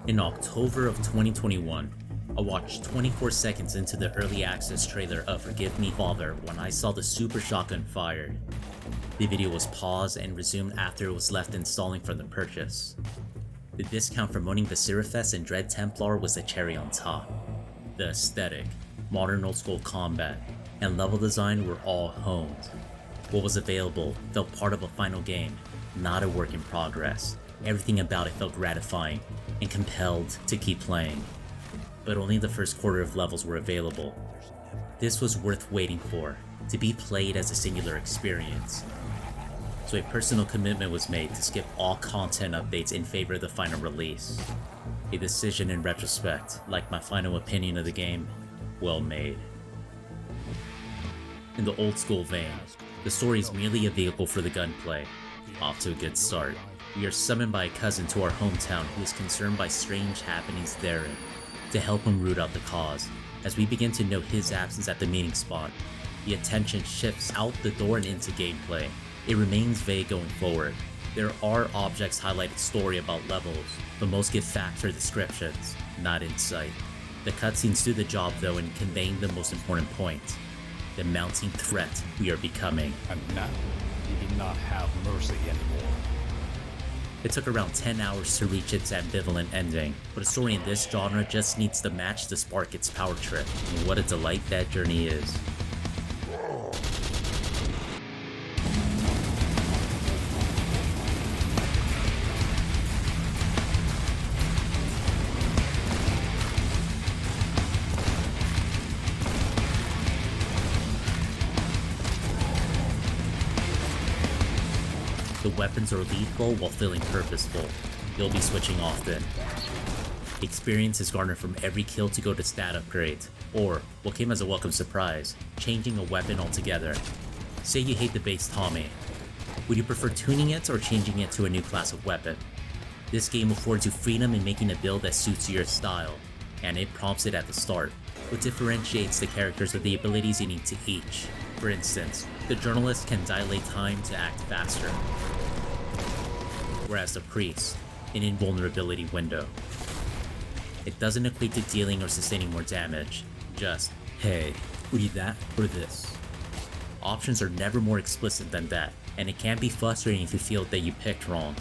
In October of 2021, I watched 24 seconds into the early access trailer of Forgive Me Father when I saw the super shotgun fired. The video was paused and resumed after it was left installing for the purchase. The discount for owning Viscerafest and Dread Templar was the cherry on top. The aesthetic, modern old school combat, and level design were all honed. What was available felt part of a final game, not a work in progress. Everything about it felt gratifying and compelled to keep playing. But only the first quarter of levels were available. This was worth waiting for, to be played as a singular experience. So a personal commitment was made to skip all content updates in favor of the final release. A decision in retrospect, like my final opinion of the game, well made. In the old school vein, the story is merely a vehicle for the gunplay. Off to a good start. We are summoned by a cousin to our hometown who is concerned by strange happenings therein, to help him root out the cause. As we begin to note his absence at the meeting spot, the attention shifts out the door and into gameplay. It remains vague going forward. There are objects highlighted story about levels, but most give facts or descriptions, not insight. The cutscenes do the job though in conveying the most important point, the mounting threat we are becoming. And now, you do not have mercy anymore. It took around 10 hours to reach its ambivalent ending, but a story in this genre just needs to match to spark its power trip, and what a delight that journey is. The weapons are lethal while feeling purposeful. You'll be switching often. Experience is garnered from every kill to go to stat upgrades, or, what came as a welcome surprise, changing a weapon altogether. Say you hate the base Tommy. Would you prefer tuning it or changing it to a new class of weapon? This game affords you freedom in making a build that suits your style, and it prompts it at the start. What differentiates the characters are the abilities unique to each. For instance, the journalist can dilate time to act faster, whereas the priest, an invulnerability window. It doesn't equate to dealing or sustaining more damage, just, hey, would you that or this? Options are never more explicit than that, and it can be frustrating if you feel that you picked wrong.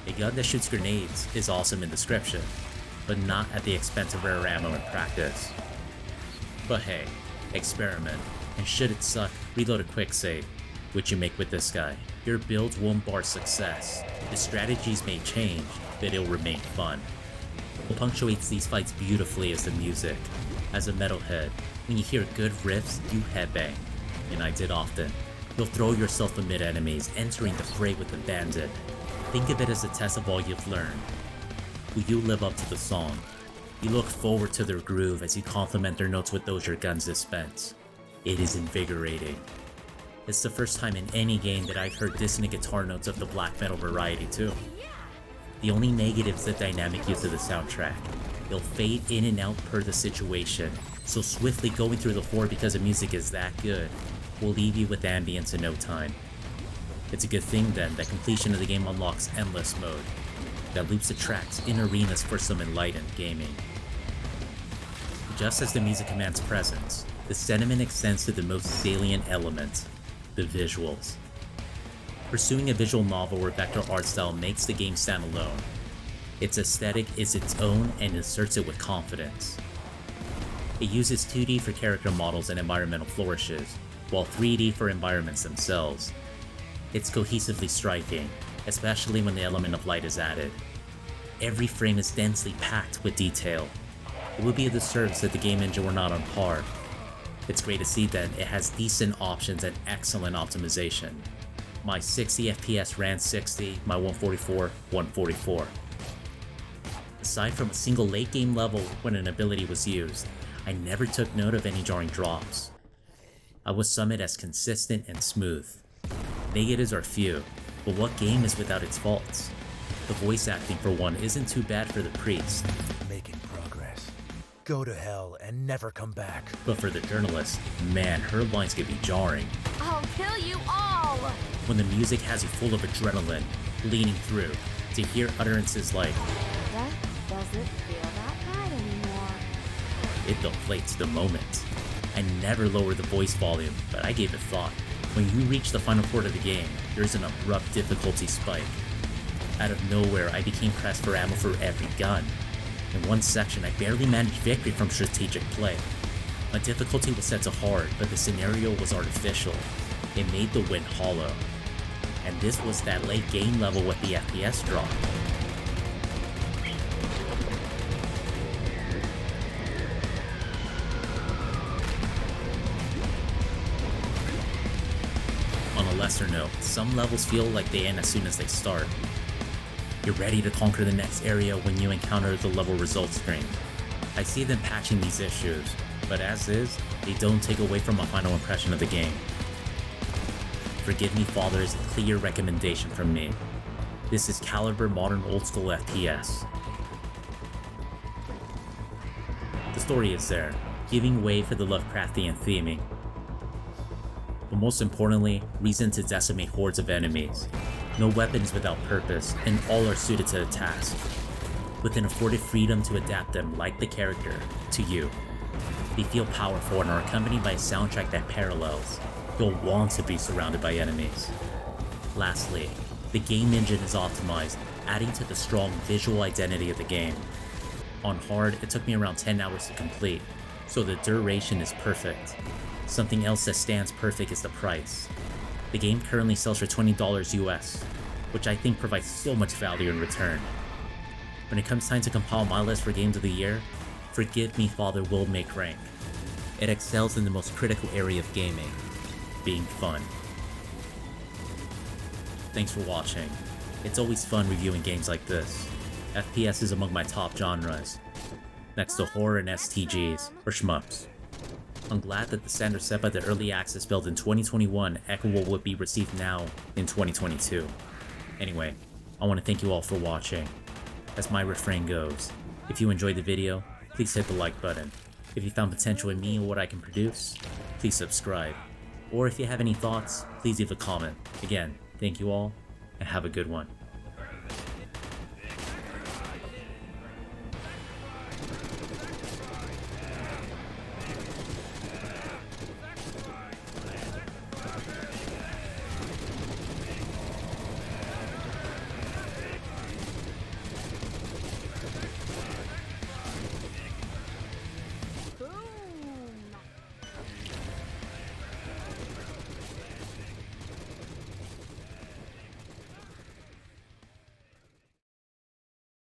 A gun that shoots grenades is awesome in description, but not at the expense of rare ammo in practice. But hey, experiment, and should it suck, reload a quick save, which you make with this guy. Your build won't bar success. The strategies may change, but it'll remain fun. What punctuates these fights beautifully is the music. As a metalhead, when you hear good riffs, you headbang, and I did often. You'll throw yourself amid enemies, entering the fray with abandon. Think of it as a test of all you've learned. Will you live up to the song? You look forward to their groove as you complement their notes with those your guns dispense. It is invigorating. It's the first time in any game that I've heard dissonant guitar notes of the black metal variety too. The only negative is the dynamic use of the soundtrack. It'll fade in and out per the situation, so swiftly going through the horror because the music is that good will leave you with ambience in no time. It's a good thing then that completion of the game unlocks endless mode, that loops the tracks in arenas for some enlightened gaming. Just as the music commands presence, the sentiment extends to the most salient element, the visuals. Pursuing a visual novel or vector art style makes the game stand alone. Its aesthetic is its own and asserts it with confidence. It uses 2D for character models and environmental flourishes, while 3D for environments themselves. It's cohesively striking, especially when the element of light is added. Every frame is densely packed with detail. It would be a disservice if the game engine were not on par. It's great to see that it has decent options and excellent optimization. My 60 FPS ran 60, my 144, 144. Aside from a single late game level when an ability was used, I never took note of any jarring drops. I would sum it as consistent and smooth. Negatives are few, but what game is without its faults? The voice acting for one isn't too bad for the priest. Making progress. Go to hell and never come back. But for the journalist, man, her lines can be jarring. I'll kill you all! When the music has you full of adrenaline, leaning through, to hear utterances like, That doesn't feel that bad anymore. It deflates the moment. I never lowered the voice volume, but I gave it thought. When you reach the final port of the game, there's an abrupt difficulty spike. Out of nowhere, I became pressed for ammo for every gun. In one section, I barely managed victory from strategic play. My difficulty was set to hard, but the scenario was artificial. It made the win hollow. And this was that late game level with the FPS drop. On a lesser note, some levels feel like they end as soon as they start. You're ready to conquer the next area when you encounter the level results screen. I see them patching these issues, but as is, they don't take away from my final impression of the game. Forgive Me Father is a clear recommendation from me. This is caliber modern old school FPS. The story is there, giving way for the Lovecraftian theming. But most importantly, reason to decimate hordes of enemies. No weapons without purpose, and all are suited to the task, with an afforded freedom to adapt them like the character to you. They feel powerful and are accompanied by a soundtrack that parallels. You'll want to be surrounded by enemies. Lastly, the game engine is optimized, adding to the strong visual identity of the game. On hard, it took me around 10 hours to complete, so the duration is perfect. Something else that stands perfect is the price. The game currently sells for $20 US, which I think provides so much value in return. When it comes time to compile my list for games of the year, Forgive Me Father will make rank. It excels in the most critical area of gaming, being fun. Thanks for watching. It's always fun reviewing games like this. FPS is among my top genres, next to horror and STGs, or shmups. I'm glad that the standard set by the early access build in 2021 equable would be received now in 2022. Anyway, I want to thank you all for watching. As my refrain goes, if you enjoyed the video, please hit the like button. If you found potential in me and what I can produce, please subscribe. Or if you have any thoughts, please leave a comment. Again, thank you all, and have a good one.